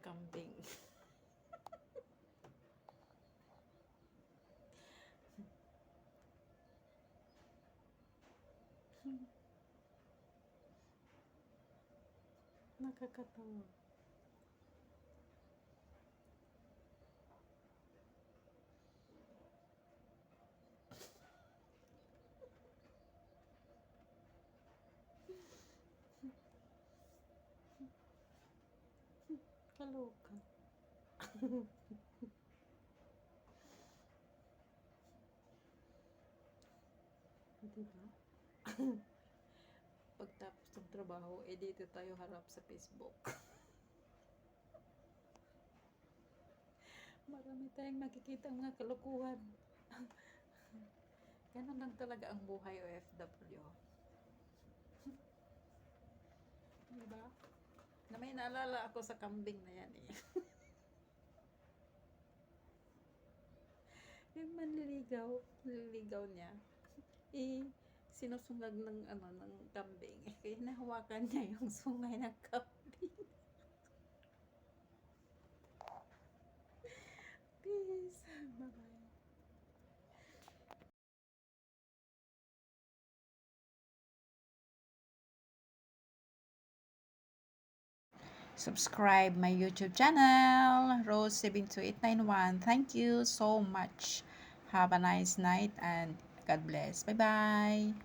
kambing. Nakakatawa. Kaloka. Diba? Pagtapos ng trabaho, dito tayo harap sa Facebook. Marami tayong nakikita mga kalokohan. Ganun lang talaga ang buhay OFW. Diba? Na may naalala ako sa kambing na yan eh. Yung nililigaw niya, sinusungag ng ng kambing. Kaya nahawakan niya yung sungay ng kambing. Peace. Bye-bye. Subscribe my YouTube channel, Rose72891. Thank you so much. Have a nice night and God bless. Bye-bye.